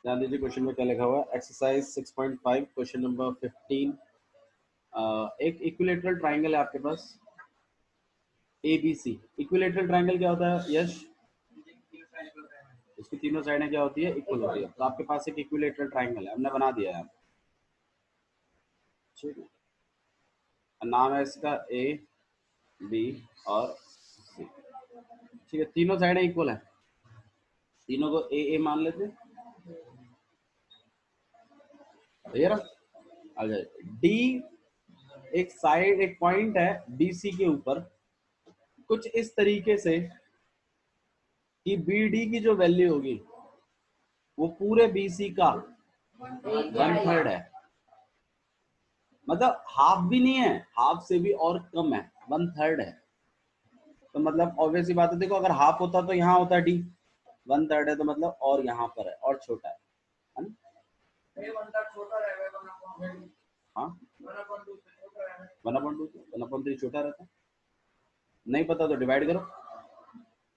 ध्यान दीजिए क्वेश्चन में क्या लिखा हुआ है। Exercise 6.5 question number 15। एक इक्विलेटरल ट्राइंगल है आपके पास ABC। इक्विलेटरल ट्राइंगल क्या होता है यश? इसकी तीनों साइडें क्या होती है? इक्वल होती है। तो आपके पास एक इक्विलेटरल ट्राइंगल है, हमने बना दिया है। ठीक है, नाम है इसका AB और C। ठीक है, तीनों साइडें इक्वल है, तीनों को A मान लेते हैं। क्लियर आ जाए। D एक साइड, एक पॉइंट है BC के ऊपर, कुछ इस तरीके से कि BD की जो वैल्यू होगी वो पूरे BC का 1/3 है। मतलब हाफ भी नहीं है, हाफ से भी और कम है, 1/3 है। तो मतलब ऑब्वियस ही बात है, देखो अगर हाफ होता तो यहाँ होता D, 1/3 है तो मतलब और यहाँ पर है और छोटा है ना? हाँ 1/2 छोटा रहता है। नहीं पता तो डिवाइड करो,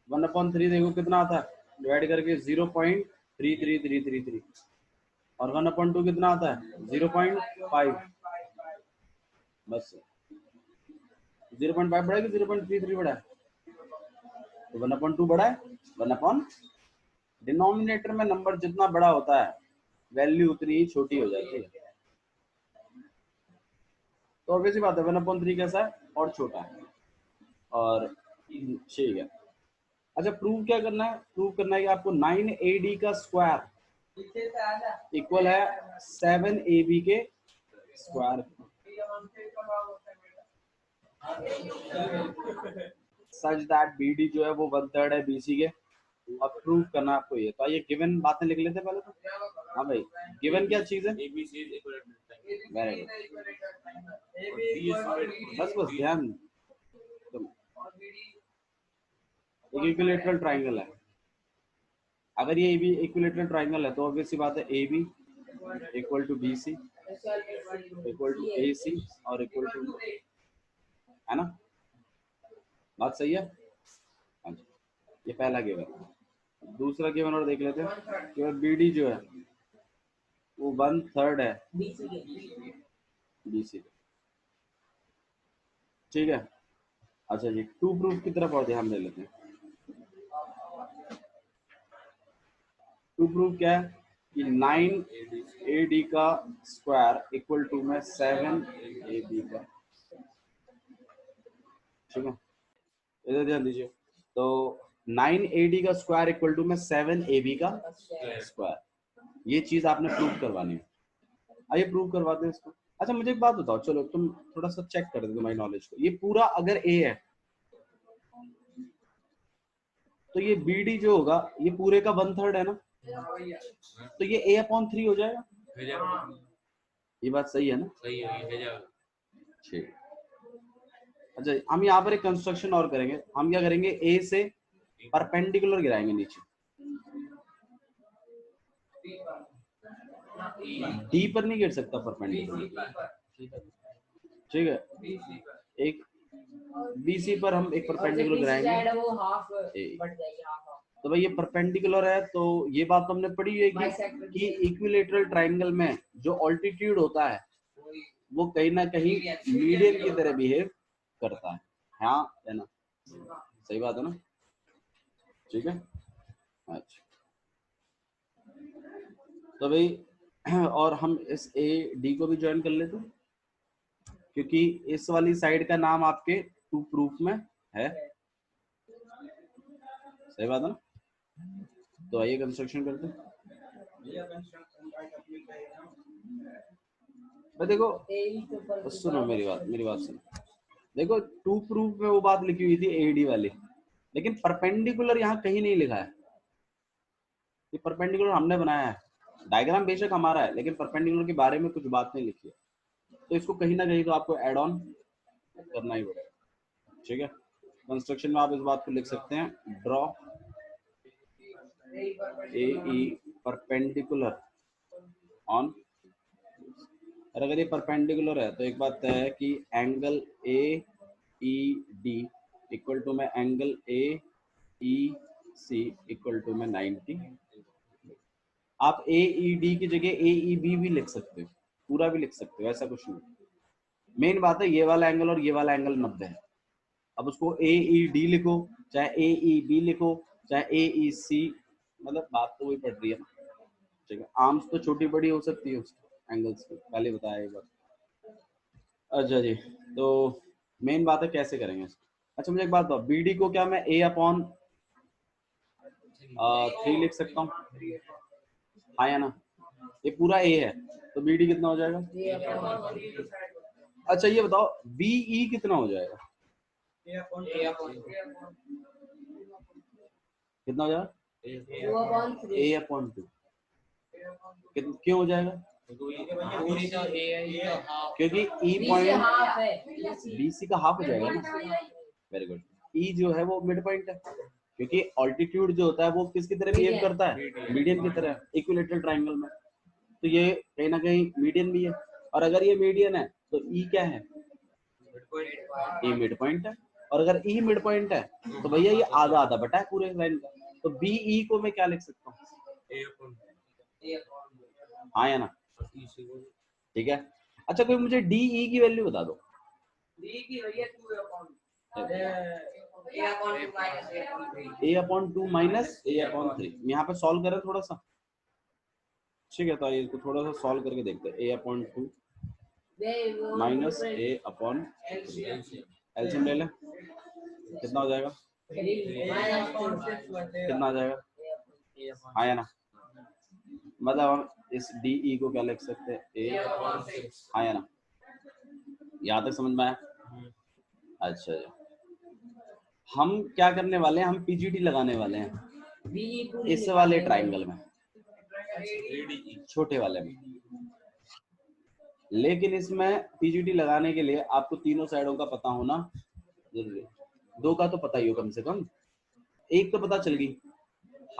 1/3 देखो कितना आता है, डिवाइड करके 0.33333 और 1/2 कितना आता है 0.5। बस 0.5 बड़ा है कि 0.33 बड़ा है? तो 1/2 बड़ा है। 1 डिनोमिनेटर में नंबर जितना बड़ा होता है वैल्यू उतनी ही छोटी हो जाती है। तो ऑब्वियसली बात है 1/3 कैसा है और छोटा है। और ठीक है, अच्छा प्रूव क्या करना है? प्रूव करना है कि आपको 9AD का स्क्वायर इक्वल है 7AB के स्क्वायर, सच दैट BD जो है वो 1/3 है BC के। और प्रूव करना आपको ये, तो ये गिवन बातें लिख लेते पहले तो। हाँ भाई, गिवन क्या चीज है? वेरी गुड, बस बस ध्यान। एक इक्विलेटरल ट्राइंगल है, अगर ये AB इक्विलेटरल ट्राइंगल है तो ऑब्वियस सी बात है AB equal to BC equal to AC और इक्वल टू, है ना? बात सही है? हाँ जी, ये पहला गिवन। दूसरा गिवन और देख लेते हैं कि BD जो है वो 1/3 है BC। ठीक है, अच्छा जी, टू प्रूफ की तरफ और ध्यान दे लेते हैं। टू प्रूफ क्या है कि 9AD का स्क्वायर इक्वल टू में 7AB का। ठीक है, इधर ध्यान दीजिए। तो 9AD का स्क्वायर इक्वल टू में 7AB का स्क्वायर, ये चीज आपने प्रूव करवानी है। आइए प्रूव करवाते हैं इसको। अच्छा मुझे एक बात बताओ, चलो तुम थोड़ा सा चेक कर दो तुम्हारी नॉलेज को। ये पूरा अगर A है तो ये BD जो होगा ये पूरे का 1/3 है ना, तो ये A/3 हो जाएगा। ये बात सही है ना? सही है। ठीक, अच्छा हम यहाँ पर एक कंस्ट्रक्शन और करेंगे। हम क्या करेंगे, A से परपेंडिकुलर गिराएंगे नीचे, D पर नहीं गिर सकता परपेंडिकुलर। ठीक है, एक BC पर हम एक परपेंडिकुलर गिराएंगे तो भाई ये परपेंडिकुलर है। तो ये बात तो हमने पढ़ी है कि इक्विलेटरल ट्राइंगल में जो ऑल्टीट्यूड होता है वो कहीं ना कहीं मीडियन की तरह बिहेव करता है। हाँ है ना? सही बात है ना? ठीक है, अच्छा तो भाई और हम इस AD को भी ज्वाइन कर लेते हैं क्योंकि इस वाली साइड का नाम आपके टू प्रूफ में है। सही बात है ना? तो आइए कंस्ट्रक्शन करते हैं। भाई देखो सुनो मेरी बात सुनो। देखो टू प्रूफ में वो बात लिखी हुई थी AD वाली, लेकिन परपेंडिकुलर यहाँ कहीं नहीं लिखा है। ये परपेंडिकुलर हमने बनाया है, डायग्राम बेशक हमारा है लेकिन परपेंडिकुलर के बारे में कुछ बात नहीं लिखी है। तो इसको कहीं ना कहीं तो आपको एड ऑन करना ही पड़ेगा। ठीक है, कंस्ट्रक्शन में आप इस बात को लिख सकते हैं, ड्रॉ AE परपेंडिकुलर ऑन। और अगर ये परपेंडिकुलर है तो एक बात तय है कि एंगल AED इक्वल टू में एंगल AEC इक्वल टू में 90। आप AED की जगह AEB भी लिख सकते हो, पूरा भी लिख सकते हो, ऐसा कुछ नहीं। मेन बात है ये वाला एंगल और ये वाला एंगल 90 है। अब उसको AED लिखो, चाहे AEB लिखो, चाहे AEC, मतलब बात तो वही पड़ रही है ना। ठीक है, आर्म्स तो छोटी बड़ी हो सकती है उसकी एंगल्स की, पहले बताया एक बार। अच्छा जी, तो मेन बात है कैसे करेंगे इसको। अच्छा मुझे एक बात बताओ, BD को क्या मैं A/3 लिख सकता हूँ? हाँ या ना? ये पूरा A है तो BD कितना हो जाएगा? अच्छा ये बताओ BE कितना हो जाएगा? कितना हो जाएगा? A/2। क्यों हो जाएगा? क्योंकि E पॉइंट BC का हाफ हो जाएगा ना। Very good. E जो है वो मिड पॉइंट है, क्योंकि ऑल्टीट्यूड जो होता है वो किसकी तरह बिहेव करता है? मीडियन की तरह, इक्विलेटरल ट्रायंगल में। तो ये कहीं ना कहीं मीडियन भी है, और अगर ये मीडियन है तो E क्या है? E मिड पॉइंट है, और अगर E मिड पॉइंट है तो भैया ये आधा आधा बटा है पूरे लाइन का। तो BE को मैं क्या लिख सकता हूँ? हाँ या ना? ठीक है। अच्छा कोई मुझे DE की वैल्यू बता दो। A/2 minus A/3। यहाँ पे सॉल्व करें थोड़ा सा, ठीक है? तो आइए इसको थोड़ा सा सॉल्व करके देखते हैं। A/2 माइनस A/3, एलसीएम ले लें, कितना हो जाएगा? कितना आ जाएगा? हाँ या ना? मतलब हम इस DE को क्या लिख सकते हैं? A/6। हाँ या ना? यहाँ तक समझ में आया? अच्छा जी, हम क्या करने वाले हैं, हम PGD लगाने वाले हैं इस वाले ट्राइंगल में, छोटे वाले में। लेकिन इसमें PGD लगाने के लिए आपको तीनों साइडों का पता होना जरूरी है। दो का तो पता ही हो कम से कम, एक तो पता चल गई,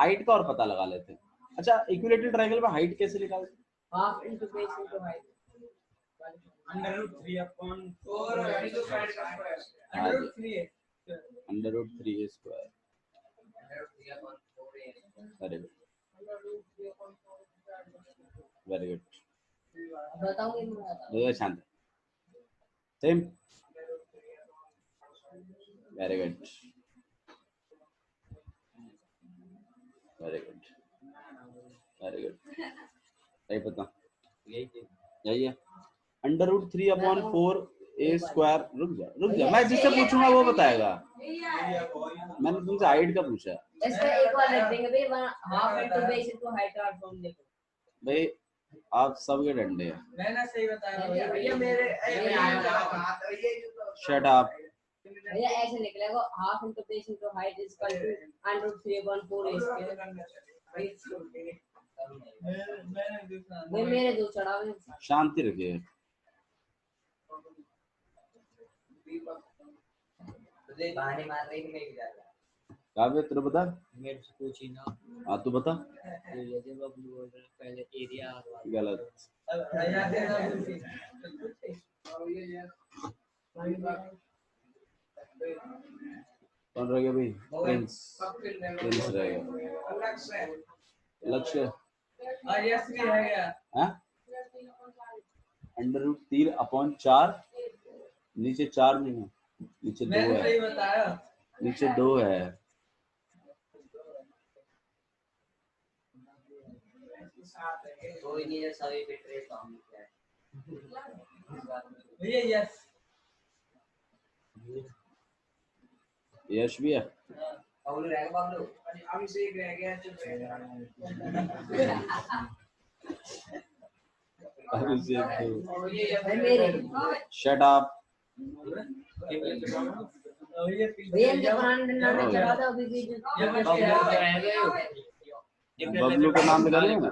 हाइट का और पता लगा लेते हैं। अच्छा इक्विलेटरल ट्रायंगल में हाइट कैसे निकालते हैं? Half into base into height, √3/4 √3 square. Very good, very good. शांत, same, very good, very good, very good. सही पता, यही है √3/4 A स्क्वायर। रुक जा, मैं जिससे पूछूंगा वो बताएगा। मैंने तुमसे हाइट का पूछा। एक बार लिख देंगे भाई, half into base into height का फॉर्म देखो भाई, आप सबके डंडे हैं। मैंने सही बताया भैया, मेरे शट अप भैया। ऐसे निकलेगा half into base into height is equal to √3/4 A square. मेरे दो चढ़ावे। शांति रखिए। बहाने मार रही है, नहीं जा रहा। काव्य तू बता, मेरे से पूछी ना। हाँ तू बता। ये बबलू बोल रहा पहले एरिया गलत। कौन रहेगा भाई? प्रिंस, प्रिंस रहेगा। लक्ष्य √3/4, नीचे 4 नहीं है, नीचे 2 है, नीचे 2 है। कोई नहीं है, सभी पे ट्रेस ऑन है भैया। यस, यश भी है। और रहेगा बाबू, अभी से एक रह गया, चल रहेगा। शट अप बबलू का नाम लगा लेना।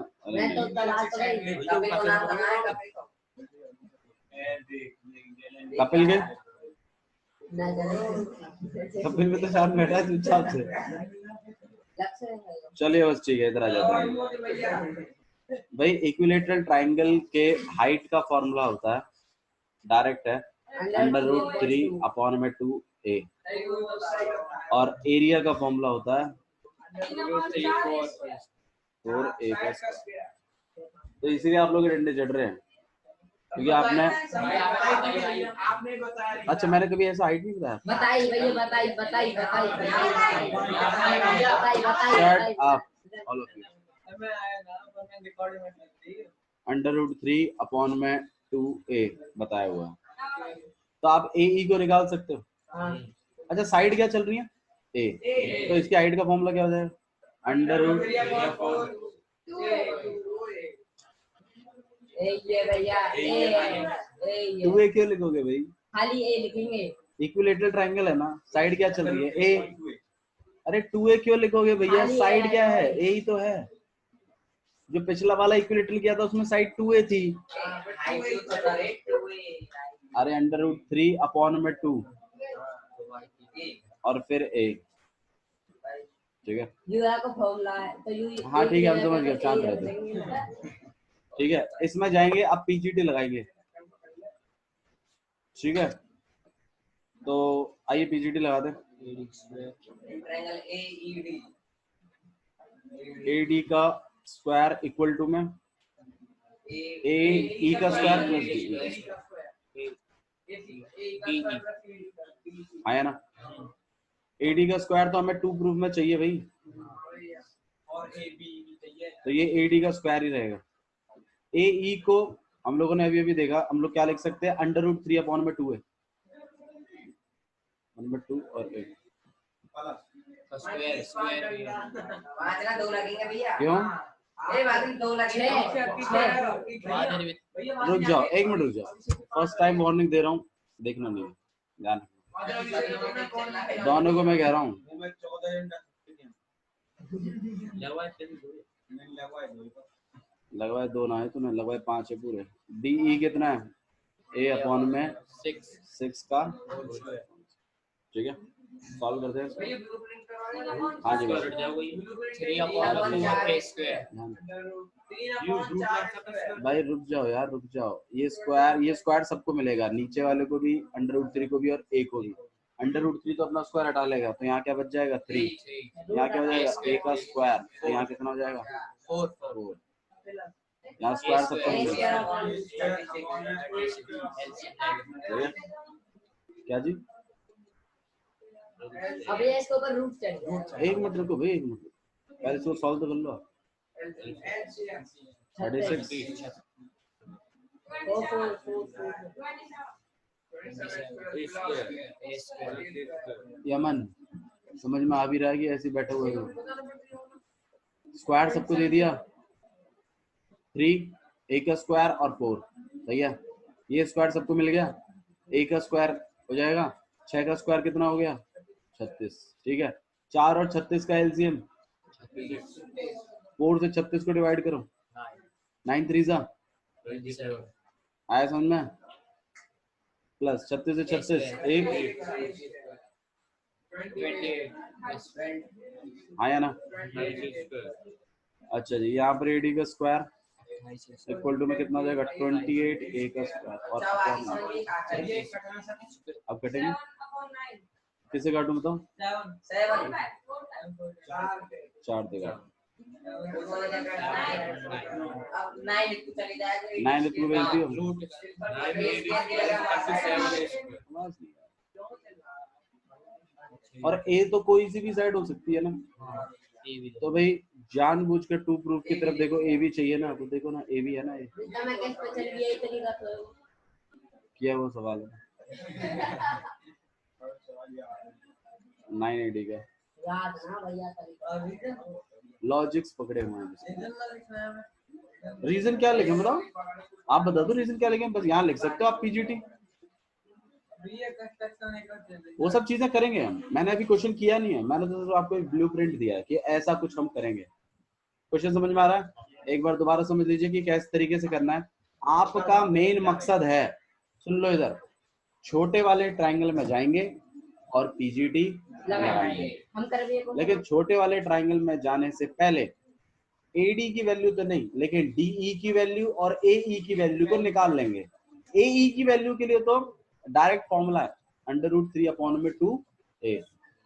कपिल के, कपिल में तो शाम बैठा है चुपचाप से। चलिए बस ठीक है, इधर आ जाते हैं भाई। इक्विलेटरल ट्राइंगल के हाइट का फॉर्मूला होता है, डायरेक्ट है √3/2A, और एरिया का फॉर्मूला होता है 4a का स्क्वायर। तो इसीलिए आप लोग डंडे चढ़ रहे हैं क्योंकि आपने अच्छा मैंने कभी ऐसा हाइट नहीं बताया। बताइए भैया, बताइए बताइए बताइए shut up all of you. √3 upon में 2a बताया हुआ। तो आप ए ई को निकाल सकते हो। अच्छा साइड क्या चल रही है ए, तो इसकी हाइट का फॉर्मूला क्या हो जाएगा √2a क्यों लिखोगे भाई, खाली ए लिखेंगे। इक्विलेटरल ट्रायंगल है ना, साइड क्या चल रही है ए। अरे 2a क्यों लिखोगे भैया, साइड क्या है ए ही तो है। जो पिछला वाला इक्विलेटरल किया था उसमें साइड 2a थी। अरे √3 अपॉन में 2 और फिर a, ठीक है। यू का फॉर्मूला है तो यू। हाँ ठीक है हम समझ गए, शांत रहते। ठीक है इसमें जाएंगे अब पीजीटी लगाएंगे, ठीक है। तो आइए पीजीटी लगा दें। AD का स्क्वायर इक्वल टू में AE का स्क्वायर प्लस DE आया ना। AD का स्क्वायर तो हमें 2 प्रूफ में चाहिए भाई, तो ये AD का स्क्वायर ही रहेगा। AE को हम लोगों ने अभी अभी देखा, हम लोग क्या लिख सकते हैं √3 अपॉन में 2 है, 1/2 और 8 क्यों। रुक जाओ 1 मिनट रुक जाओ, फर्स्ट टाइम वार्निंग दे रहा हूँ, देखना नहीं ध्यान, दोनों को मैं कह रहा हूँ। लगवाए 2 ना है तूने, लगवाए 5 है पूरे। DE कितना है A अपॉन में 6 का, ठीक है सॉल्व करते हैं। हाँ जी भाई रुक जाओ यार रुक जाओ, ये स्क्वायर सबको मिलेगा, नीचे वाले को भी √3 को भी और A को भी। √3 तो अपना स्क्वायर हटा लेगा तो यहाँ क्या बच जाएगा 3, यहाँ क्या हो जाएगा A का स्क्वायर, तो यहाँ कितना हो जाएगा 4, यहाँ स्क्वायर सबको मिलेगा। क्या जी अब ये इसके ऊपर रूट चढ़ गया। 1 मिनट रुको भाई, 1 मिनट पहले इसको सॉल्व तो कर लो। 36 यमन समझ में आ भी रहा है कि ऐसे बैठे हुए हैं। स्क्वायर सबको दे दिया 3, A का स्क्वायर और 4, सही है। ये स्क्वायर सबको मिल गया, A का स्क्वायर हो जाएगा 6 का स्क्वायर कितना हो गया 36, ठीक है। 4 और 36 का एलसीएम 4 से 36 को डिवाइड करो 9 3 आया समझ में, प्लस 36 से 36 1 आया ना। अच्छा जी यहाँ पर AD का स्क्वायर इक्वल टू में कितना हो जाएगा 28 A का स्क्वायर और अब कटेंगे, किसे काटूं बताओ 4 देगा 9 इतना भेज दियो। और A तो कोई सी भी साइड हो सकती है ना, तो भाई जानबूझ कर 2 प्रूफ की तरफ देखो, A भी चाहिए ना, तो देखो ना A भी है ना, किया वो सवाल है 9 AD का लॉजिक्स पकड़े हुए हैं। रीजन क्या लिखे बताओ, आप बता दो रीजन क्या लिखे, बस यहाँ लिख सकते हो आप पीजीटी, वो सब चीजें करेंगे हम। मैंने अभी क्वेश्चन किया नहीं है, मैंने तो आपको एक ब्लूप्रिंट दिया है कि ऐसा कुछ हम करेंगे। क्वेश्चन समझ में आ रहा है, एक बार दोबारा समझ लीजिए कि किस तरीके से करना है। आपका मेन मकसद है, सुन लो इधर, छोटे वाले ट्रायंगल में जाएंगे और पीजीटी लगाएंगे, लेकिन छोटे वाले ट्रायंगल में जाने से पहले एडी की वैल्यू तो नहीं, लेकिन डीई की वैल्यू और एई की वैल्यू को निकाल लेंगे। एई की वैल्यू के लिए तो डायरेक्ट फॉर्मूला है √3 अपॉन में 2a,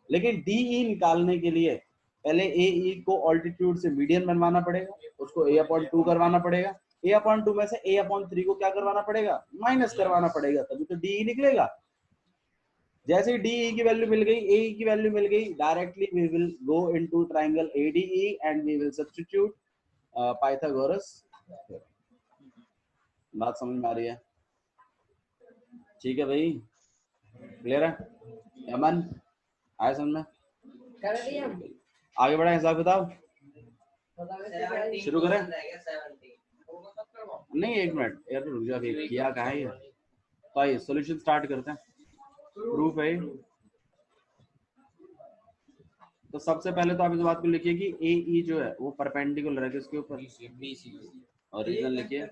लेकिन डीई निकालने के लिए पहले ए ई को ऑल्टीट्यूड से मीडियन बनवाना पड़ेगा, उसको a अपॉन 2 करवाना पड़ेगा, a अपॉन 2 में से a अपॉन 3 को क्या करवाना पड़ेगा, माइनस करवाना पड़ेगा, तभी तो डी निकलेगा। जैसे ही डी की वैल्यू मिल गई, ए की वैल्यू मिल गई, directly we will go into triangle ADE and we will substitute Pythagoras. बात समझ में आ रही है? ठीक है भाई, क्लियर है? अमन आया समझ में? कर दिया हम। आगे बढ़े, हिसाब किताब शुरू करें? नहीं एक मिनट यार, रुक जा, अभी किया कहाँ है ये? तो आइए सॉल्यूशन स्टार्ट करते हैं। प्रूफ है। तो सबसे पहले तो आप इस बात को लिखिए कि ए ई जो है वो परपेंडिकुलर है किसके ऊपर, और रीजन लिखिए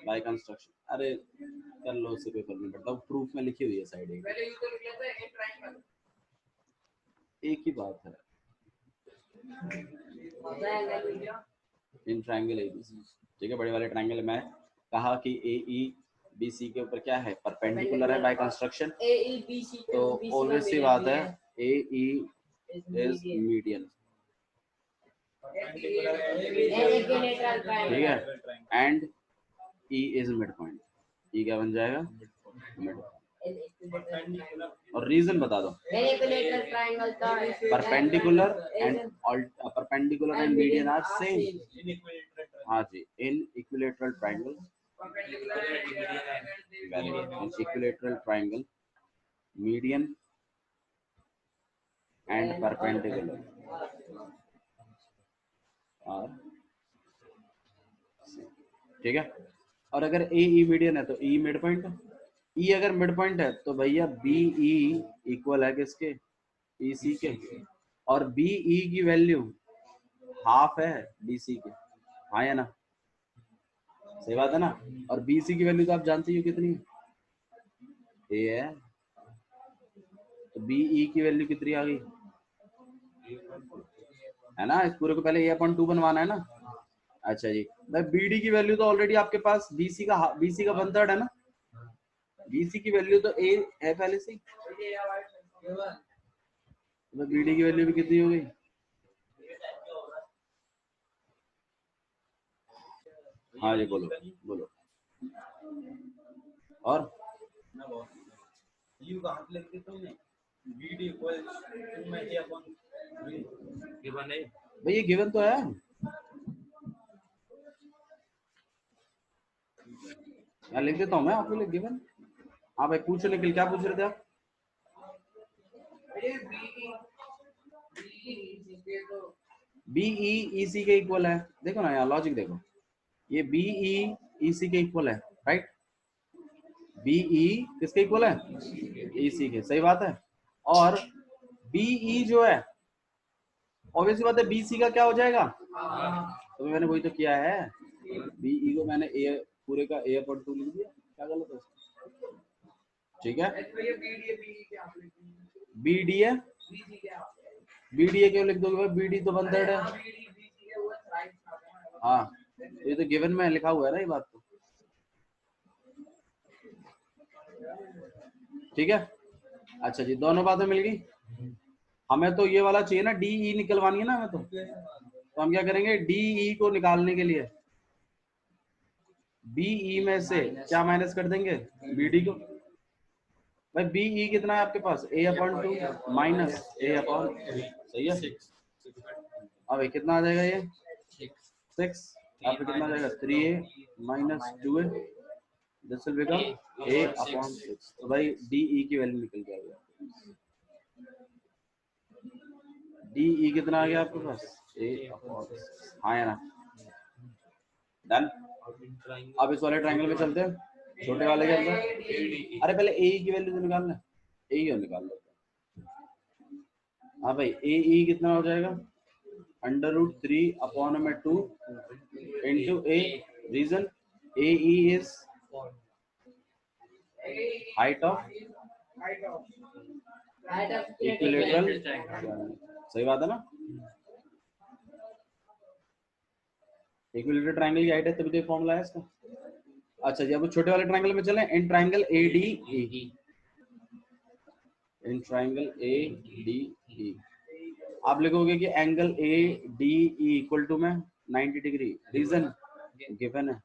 बाय कंस्ट्रक्शन। अरे कर लो, उससे कोई फर्क नहीं पड़ता, वो प्रूफ में लिखी हुई है साइड एक ही बात है। इन ट्रायंगल एबीसी, ठीक है, बड़े वाले ट्रायंगल में कहा कि ए ई बी सी के ऊपर क्या है, परपेंडिकुलर है बाय कंस्ट्रक्शन। तो ऑब्वियस सी बात है ए ई इज मीडियन, ठीक है, and E is mid point. E क्या बन जाएगा, मिड। और रीजन बता दो, perpendicular and median are same. हाँ जी, in equilateral triangle, in equilateral triangle median and perpendicular are, ठीक है। और अगर ए ई मीडियन है तो ई मिड पॉइंट, ई अगर मिड पॉइंट है तो भैया बी ई इक्वल है किसके, ई सी के, और बी ई की वैल्यू हाफ है बी सी के, हाँ या ना, सही बात है ना। और बी सी की वैल्यू तो आप जानते ही हो कितनी है, ए है, तो बी ई की वैल्यू कितनी आ गई, है ना। इस पूरे को पहले ए अपॉन 2 बनवाना है ना। अच्छा जी, भाई बी डी की वैल्यू तो ऑलरेडी आपके पास बीसी का 1/3 है ना, बीसी की वैल्यू तो ए है पहले से, तो बीडी की वैल्यू भी कितनी हो गई, हाँ जी बोलो बोलो। और भाई ये गिवन तो है, यहाँ लिख देता हूँ मैं आपके लिए गिवन। हाँ भाई पूछो, निकल क्या पूछ रहे थे आप? बी ई ई सी के इक्वल है, देखो ना यहाँ लॉजिक देखो, ये बी ई ई सी के इक्वल है, राइट, बी ई किसके इक्वल है, ई सी के, सही बात है। और बी ई जो है ऑब्वियसली बात है बी सी का क्या हो जाएगा, तो मैंने वही तो किया है, बी ई को मैंने ए पूरे का ए अपॉन 2 लिख दिया, क्या गलत है, ठीक है। बी डी है, बी डी ए क्यों लिख दोगे भाई, बी डी तो 1/3 है, हाँ ये तो गिवन में लिखा हुआ है ना ये बात तो, ठीक है। अच्छा जी, दोनों बातें मिल गई। हमें तो ये वाला चाहिए ना, डी ई निकलवानी है ना हमें, तो हम क्या करेंगे, डी ई को निकालने के लिए बी ई में से क्या माइनस कर देंगे, बी डी को। भाई बी ई कितना है आपके पास, ए अपॉन 2 माइनस ए अपॉन, सही है। अब कितना आ जाएगा ये 6, अब कितना आ जाएगा 3a minus 2a, this will become a upon 6। तो भाई डी ई की वैल्यू निकल जाएगी, डी ई कितना आ गया आपके पास, a अपॉन 6, हाँ या ना, डन। अब इस वाले ट्रायंगल में चलते हैं, छोटे वाले के अंदर। अरे पहले ए की वैल्यू तो निकालना है, ए ही निकाल लेते हैं। हाँ भाई ए ई कितना हो जाएगा, √3 अपॉन में 2 into a, reason AE is height of equilateral, सही बात है ना, इक्विलेटरल ट्रायंगल की हाइट है, तभी तो फॉर्मूला है इसका। अच्छा जी, अब छोटे वाले ट्रायंगल में चलें, in triangle ADE, in triangle ADE आप लिखोगे कि angle A D E equal to में 90 डिग्री, रीजन गिवन है।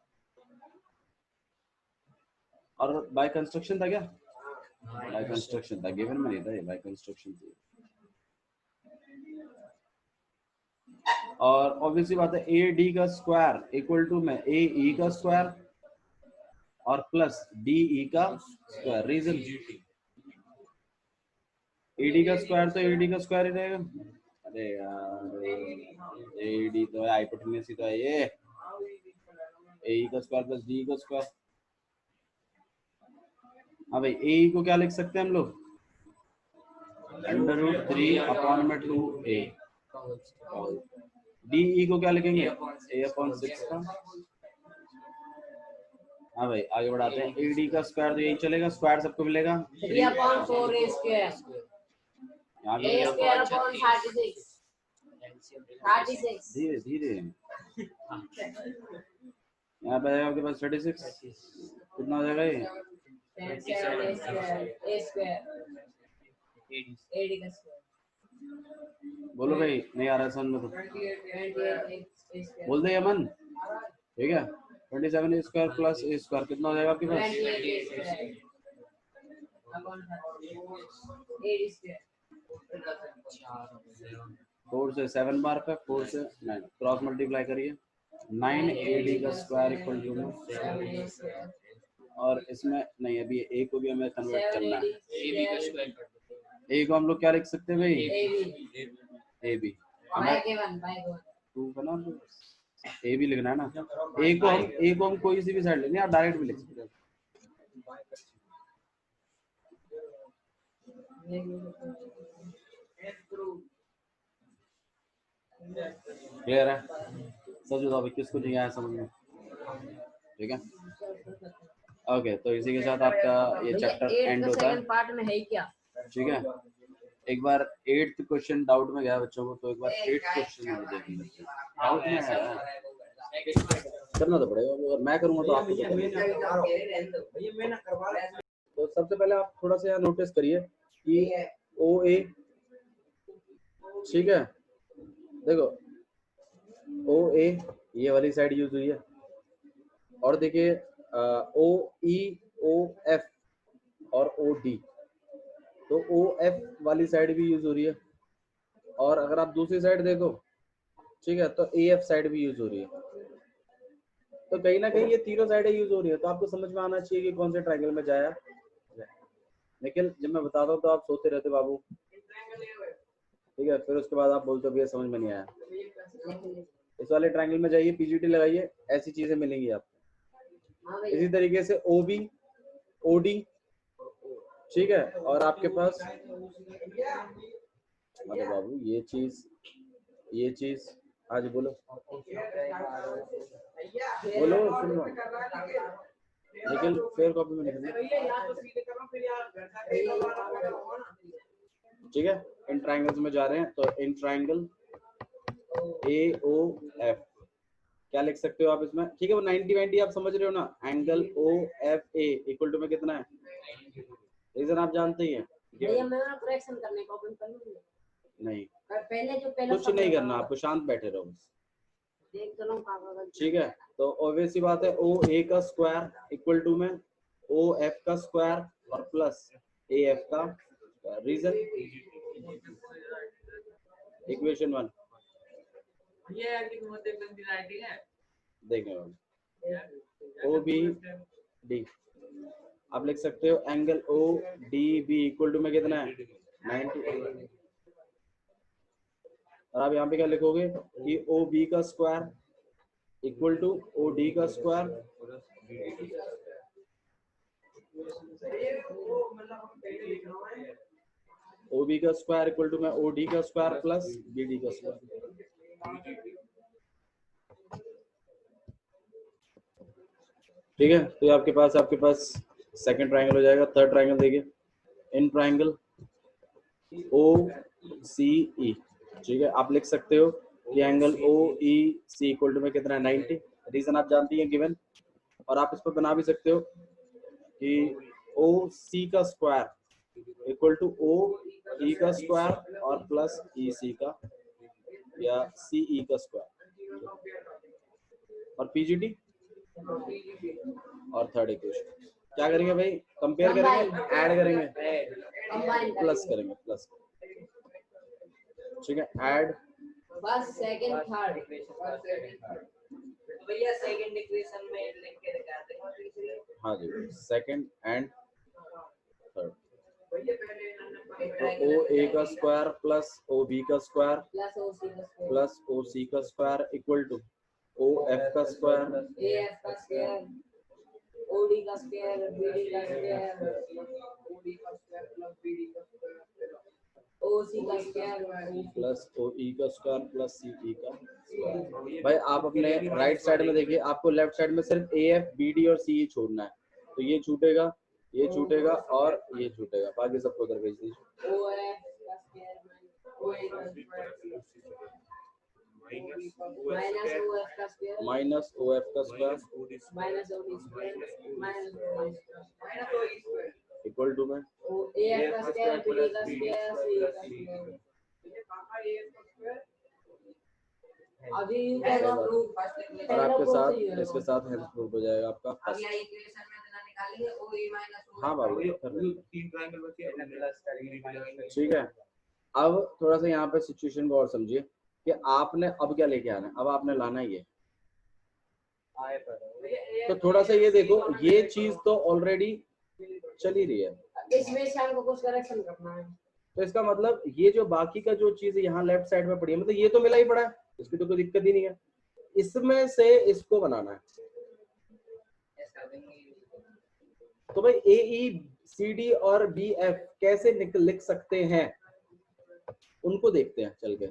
और बाय कंस्ट्रक्शन था क्या? बाय कंस्ट्रक्शन था, गिवन में नहीं था, ये बाय कंस्ट्रक्शन थी। और ऑब्वियसली बात है ए डी का स्क्वायर इक्वल टू में ए ई का स्क्वायर और प्लस डी ई का स्क्वायर, रीजन ए डी का स्क्वायर तो ए डी का स्क्वायर ही रहेगा। अरे यार ए डी तो है, हाइपोटेन्यूज ही तो है ये, ए ई का स्क्वायर प्लस डी का स्क्वायर। हाँ भाई ए ई को क्या लिख सकते हैं हम लोग? √3 अपॉन में 2a। डी ई को क्या लिखेंगे? a/6 का। हाँ भाई आगे बढ़ाते हैं। ए डी का स्क्वायर तो यही चलेगा, स्क्वायर सबको मिलेगा 3/4a स्क्वायर, यहाँ a स्क्वायर अपॉन 36। धीरे धीरे यहाँ पे आएगा आपके पास 36, कितना हो जाएगा ये? 27a square, a square ad का स्क्वायर, बोलो भाई, नहीं आ रहा है समझ में तो 28 स्क्वायर, बोल दे यमन, ठीक है। 27 a square plus a square कितना हो जाएगा आपके पास? 28a स्क्वायर अपॉन 8 स्क्वायर, 4 से 7 बार पे, 4 से 9 क्रॉस मल्टीप्लाई करिए, 9ad का स्क्वायर इक्वल टू में, 7a स्क्वायर, और इसमें नहीं अभी a को भी हमें कन्वर्ट करना है। 7ad स्क्वायर, a को हम लोग क्या लिख सकते हैं भाई? ab a b बाय के 1 टू बना दो, a भी लिखना है ना। a को हम कोई सी भी साइड लेंगे, आप डायरेक्ट भी लिख सकते हैं। क्लियर है? सब बताओ भाई किसको नहीं आया समझ में? ठीक है, ओके। तो इसी के साथ आपका ये चैप्टर एंड होता है। सेकंड पार्ट में है क्या? ठीक है, एक बार 8th क्वेश्चन डाउट में गया बच्चों को, तो एक बार 8th क्वेश्चन देख लेते हैं। डाउट में है करना तो पड़ेगा, अगर मैं करूंगा तो आपको तो सबसे पहले आप थोड़ा सा नोटिस करिए कि ओ ए, ठीक है, देखो ओ ए ये वाली साइड यूज हुई है, और देखिए ओ ई ओ एफ और ओ डी, तो ओ एफ वाली साइड भी यूज हो रही है, और अगर आप दूसरी साइड देखो, ठीक है, तो ए एफ साइड भी यूज हो रही है। तो कहीं ना कहीं ये तीनों साइडें यूज हो रही है, तो आपको समझ में आना चाहिए कि कौन से ट्रायंगल में जाया। लेकिन जब मैं बताता हूँ तो आप सोते रहते बाबू, ठीक है, फिर उसके बाद आप बोलते हो भैया समझ में नहीं आया। इस वाले ट्रायंगल में जाइए, पीजीटी लगाइए, ऐसी चीजें मिलेंगी आपको। इसी तरीके से ओ बी ओ डी, ठीक है, और आपके पास अरे बाबू ये चीज आज बोलो सुन लो, लेकिन फेयर कॉपी में लिखना, ठीक है। इन ट्रायंगल्स में जा रहे हैं, तो in triangle A O F क्या लिख सकते हो आप इसमें? ठीक है, वो 90 आप समझ रहे हो ना। Angle O F A equal to में कितना है? रीजन आप जानते ही हैं। भैया मैं फ्रैक्शन करने को ओपन कर लूंगा? नहीं, पहले कुछ नहीं करना, आपको शांत बैठे रहो बस, देख तो लूं। ठीक है। तो ऑब्वियस सी बात है, ओ ए का स्क्वायर इक्वल टू में ओ एफ का स्क्वायर और प्लस ए एफ का स्क्वायर, रीजन इक्वेशन 1 देखें, ओ बी डी आप लिख सकते हो, angle O D B equal to में कितना है? 90। और आप यहाँ पे क्या लिखोगे कि ओ बी का square equal to O D का स्क्वायर, ओ बी का स्क्वायर इक्वल टू में ओ डी का स्क्वायर प्लस बी डी का स्क्वायर, ठीक है। तो ये आपके पास सेकंड ट्रायंगल हो जाएगा। थर्ड ट्रायंगल देखिए, इन ट्रायंगल ओ सी ई, ठीक है, आप लिख सकते हो कि angle O E C equal to में कितना है? 90। रीजन आप जानती हैं गिवन, और आप इस पर बना भी सकते हो कि ओ सी का square equal to O E का स्क्वायर और प्लस ई सी का या सी ई का स्क्वायर और पीजीटी और थर्ड इक्वेशन क्या करेंगे भाई? कंपेयर करेंगे, ऐड करेंगे, कंबाइन प्लस करेंगे, प्लस। ठीक है, ऐड बस सेकंड थर्ड तो भैया सेकंड इक्वेशन में लिख के दिखाते हैं। हाँ जी, सेकंड एंड थर्ड। भैया पहले तो ओ ए का स्क्वायर प्लस ओ बी का स्क्वायर प्लस ओ सी का स्क्वायर प्लस ओ सी का square equal to O F का स्क्वायर ए एफ का स्क्वायर ओ डी का स्क्वायर बी डी का स्क्वायर ओडी का स्क्वायर प्लस बीडी का square O C का स्क्वायर प्लस ओ E का स्क्वायर प्लस सी ई का स्क्वायर। भाई आप अपने राइट साइड में देखिए, आपको लेफ्ट साइड में सिर्फ ए एफ बी डी और सी ई छोड़ना है, तो ये छूटेगा, ये छूटेगा और ये छूटेगा, बाकी सबको उधर भेज दीजिए। ओ एफ का स्क्वायर ओ ए का स्क्वायर माइनस ओ एफ का स्क्वायर माइनस ओ एफ का square minus O D square minus O D square equal to में ओ ए एफ का स्क्वायर बी डी का स्क्वायर सी का square अभी और आपके साथ पहला इसके साथ हेल्प प्रूफ हो जाएगा आपका। अगला इक्वेशन में इतना निकालेंगे ओ ए माइनस ओ हाँ बाबू कर रहे हैं। तीन ट्रायंगल बचे हैं, प्लस करेंगे। ठीक है, अब थोड़ा सा यहाँ पे सिचुएशन को और समझिए कि आपने अब क्या लेके आना है। अब आपने लाना ही है, आए पर तो थोड़ा सा ये देखो, ये चीज तो ऑलरेडी चल ही रही है, इसमें से हमको कुछ करेक्शन करना है। तो इसका मतलब ये जो बाकी का जो चीज यहाँ लेफ्ट साइड में पड़ी है, मतलब ये तो मिला ही पड़ा है, इसकी तो कोई दिक्कत ही नहीं है। इसमें से इसको बनाना है। तो भाई ए ई सी डी और बी एफ कैसे लिख सकते हैं, उनको देखते हैं चल के।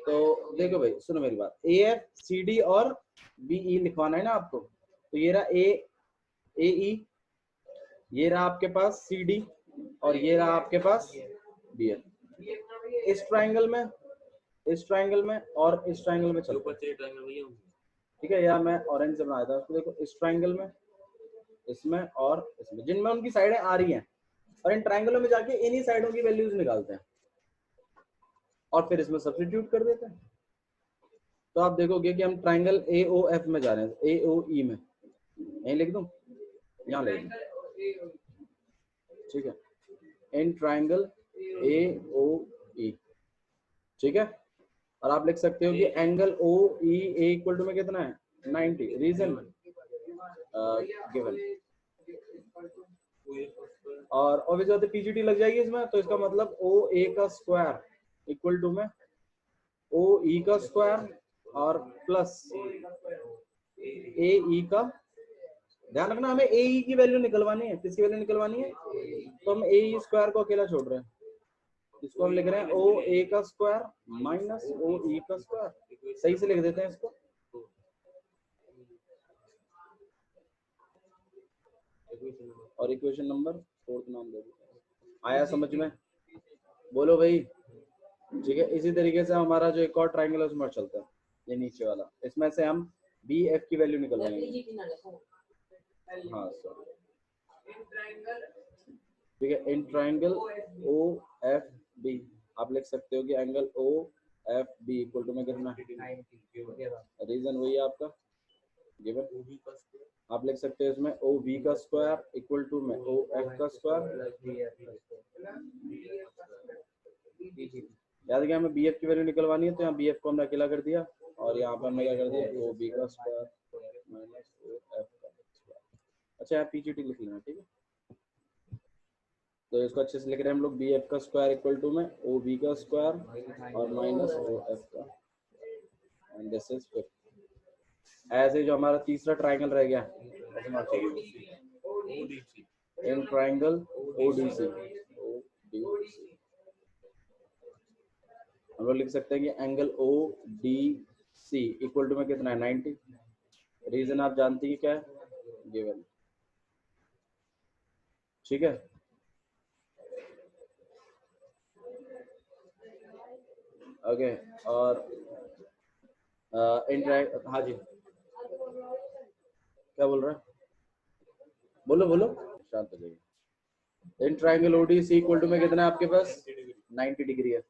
तो देखो भाई, सुनो मेरी बात, ए एफ सी डी और बी ई लिखवाना है ना आपको। तो ये रहा ए ई, ये रहा आपके पास सी डी और ये रहा आपके पास बी एफ। इस ट्राइंगल में, इस ट्राइंगल में और इस ट्राइंगल में चलो, ठीक है, या मैं ऑरेंज से बनाया था उसको। देखो इस ट्राइंगल में, इसमें और इसमें, जिनमें उनकी साइडें आ रही हैं, और इन ट्राइंगलों में जाके इन्हीं साइडों की वैल्यूज निकालते हैं और फिर इसमें सब्स्टिट्यूट कर देते हैं। तो आप देखोगे कि हम ट्राइंगल ए ओ एफ में जा रहे हैं, ए ओ ई में, यहीं लिख दूं, यहाँ लिख दूं, ठीक है, इन ट्राइंगल ए ओ ई, ठीक है। और आप लिख सकते हो कि angle O E A equal to में कितना है, 90। रीजन गिवन, और ऑब्वियसली बात है पीजीटी लग जाएगी इसमें, तो इसका मतलब ओ ए का स्क्वायर इक्वल टू में ओ ई का स्क्वायर और प्लस ए ई का। ध्यान रखना, हमें ए ई की वैल्यू निकलवानी है। किसकी वैल्यू निकलवानी है? तो हम ए ई स्क्वायर को अकेला छोड़ रहे हैं, इसको हम लिख रहे हैं ओ ए का स्क्वायर माइनस ओ ई का स्क्वायर। सही से लिख देते हैं इसको। और इक्वेशन नंबर 4 नाम दे देते हैं। आया समझ में? बोलो भाई। ठीक है, इसी तरीके से हमारा जो एक और ट्राइंगल है उसमें चलता है, ये नीचे वाला। इसमें से हम बी एफ की वैल्यू निकलवाएंगे। हाँ सर, ठीक है, in triangle O F B आप लिख सकते हो कि angle O F B equal to में कितना है, रीजन वही है आपका गिवन। आप लिख सकते हो इसमें ओ बी का स्क्वायर इक्वल टू में ओ एफ का स्क्वायर। याद है कि हमें बी एफ की वैल्यू निकलवानी है, तो यहाँ बी एफ को हमने अकेला कर दिया और यहाँ पर हमने क्या कर दिया, ओ बी का स्क्वायर माइनस ओ एफ का स्क्वायर। अच्छा, यहाँ पीजीटी लिख लेना, ठीक है। तो इसको अच्छे से लिख रहे हैं हम लोग, बी एफ का स्क्वायर इक्वल टू में ओ बी का स्क्वायर और माइनस ओ एफ का, एंड दिस इज 5। ऐसे जो हमारा तीसरा ट्राइंगल रह गया, इन ट्राइंगल ओडीसी, हम लोग लिख सकते हैं कि angle O D C equal to में कितना है, 90। रीजन आप जानते हैं क्या है, गिवन, ठीक है। ओके, और हाँ जी, क्या बोल रहे हैं? बोलो बोलो, शांत हो जाइए। इन ट्राइंगल ओडीसी इक्वल टू में कितना है आपके पास 90 डिग्री है।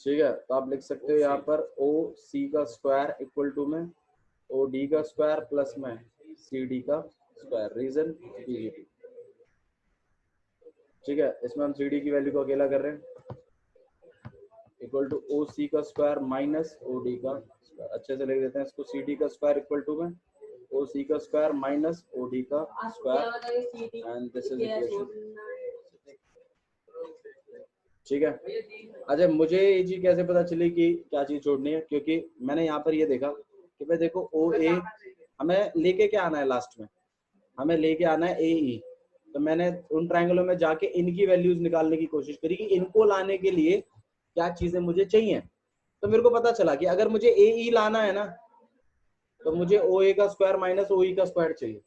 ठीक है, तो आप लिख सकते हो यहाँ पर ओ सी का स्क्वायर इक्वल टू में ओ डी का स्क्वायर प्लस में सी डी का स्क्वायर, रीजन बीजीटी। ठीक है, इसमें हम सी डी की वैल्यू को अकेला कर रहे हैं, इक्वल टू ओ सी का स्क्वायर माइनस ओ डी का स्क्वायर। अच्छे से लिख देते हैं इसको, सी डी का स्क्वायर इक्वल टू में ओ सी का स्क्वायर माइनस ओ डी का square and this is equation. ठीक है, अच्छा मुझे ये चीज कैसे पता चली कि क्या चीज छोड़नी है, क्योंकि मैंने यहाँ पर ये देखा कि भाई देखो ओ ए हमें लेके क्या आना है, लास्ट में हमें लेके आना है ए ई। तो मैंने उन ट्रायंगलों में जाके इनकी वैल्यूज निकालने की कोशिश करी कि इनको लाने के लिए क्या चीजें मुझे चाहिए। तो मेरे को पता चला कि अगर मुझे ए ई लाना है ना, तो मुझे ओ ए का स्क्वायर माइनस ओ ई का स्क्वायर चाहिए।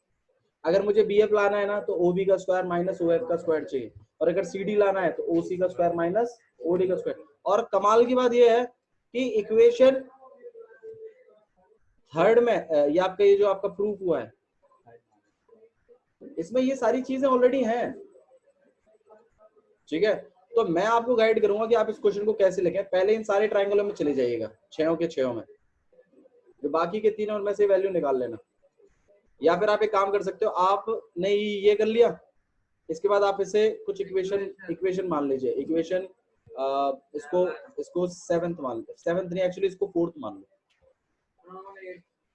अगर मुझे बी एफ लाना है ना, तो ओ बी का स्क्वायर माइनस ओ एफ का स्क्वायर चाहिए। और अगर सी डी लाना है तो ओ सी का स्क्वायर माइनस ओ डी का स्क्वायर। और कमाल की बात यह है कि इक्वेशन थर्ड में ये आपका ये जो आपका प्रूफ हुआ है, इसमें ये सारी चीजें ऑलरेडी हैं। ठीक है, तो मैं आपको गाइड करूंगा कि आप इस क्वेश्चन को कैसे लिखें। पहले इन सारे ट्रायंगलों में चले जाइएगा, छयों के छयों में, जो बाकी के तीनों उनमें से वैल्यू निकाल लेना। या फिर आप एक काम कर सकते हो, आपने ये कर लिया, इसके बाद आप इसे कुछ इक्वेशन मान लीजिए। इक्वेशन इसको सेवेंथ मान लो, सेवेंथ नहीं एक्चुअली इसको फोर्थ मान लो।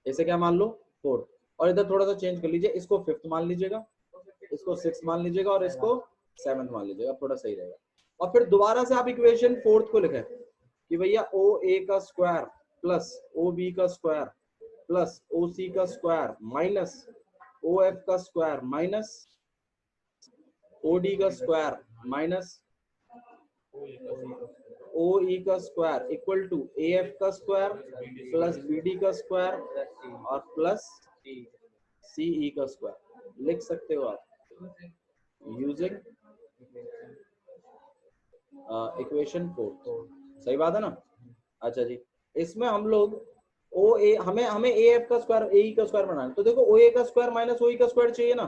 इसे क्या मान लो, फोर्थ। और इधर थोड़ा सा चेंज कर लीजिए, इसको फिफ्थ मान लीजिएगा, इसको सिक्स मान लीजिएगा और इसको सेवेंथ मान लीजिएगा, थोड़ा सही रहेगा। और फिर दोबारा से आप इक्वेशन फोर्थ को लिखें कि भैया ओ ए का स्क्वायर प्लस ओ बी का स्क्वायर प्लस ओ सी का स्क्वायर माइनस ओ एफ का स्क्वायर माइनस ओ डी का स्क्वायर माइनस ओ ई का square equal to A F का स्क्वायर प्लस बी डी का square और plus C E का square. लिख सकते हो आप यूजिंग इक्वेशन फोर्थ। सही बात है ना। अच्छा जी, इसमें हम लोग ओ ए हमें ए एफ का स्क्वायर ए ई का स्क्वायर बनाना है। तो देखो ओ ए का स्क्वायर माइनस ओ ई का स्क्वायर चाहिए ना,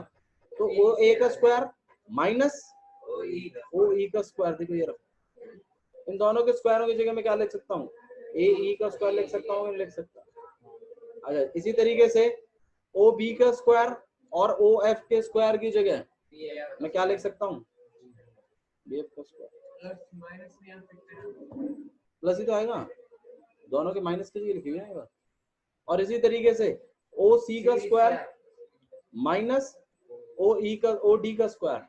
तो ओ ए का स्क्वायर माइनस ओ ई का स्क्वायर। देखो ये इन दोनों के स्क्वायरों की जगह मैं क्या लिख सकता हूँ, ए ई का स्क्वायर लिख सकता हूँ, लिख सकता हूँ। अच्छा, इसी तरीके से ओ बी का स्क्वायर और ओ एफ के स्क्वायर की जगह मैं क्या लिख सकता हूँ, बी एफ का स्क्वायर। प्लस ही तो आएगा, दोनों के माइनस की जगह लिखी हुई है। और इसी तरीके से ओ सी का स्क्वायर माइनस ओ ई का ओ डी का स्क्वायर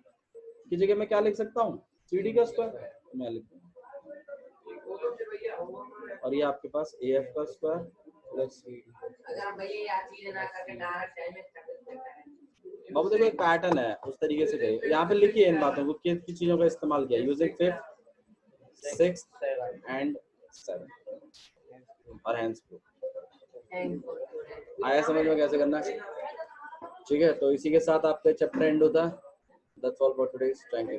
की जगह मैं क्या लिख सकता हूँ, सी डी का स्क्वायर मैं लिख दूँ। और ये आपके पास ए एफ का स्क्वायर प्लस सी डी। बाबू देखो एक पैटर्न है, उस तरीके से करिए। यहाँ पे लिखिए इन बातों को, किन किन चीजों का इस्तेमाल किया, using fifth sixth and seven और हैंड्स आया समझ में कैसे करना है। ठीक है, तो इसी के साथ आपका चैप्टर एंड होता है। That's all for today, thank you.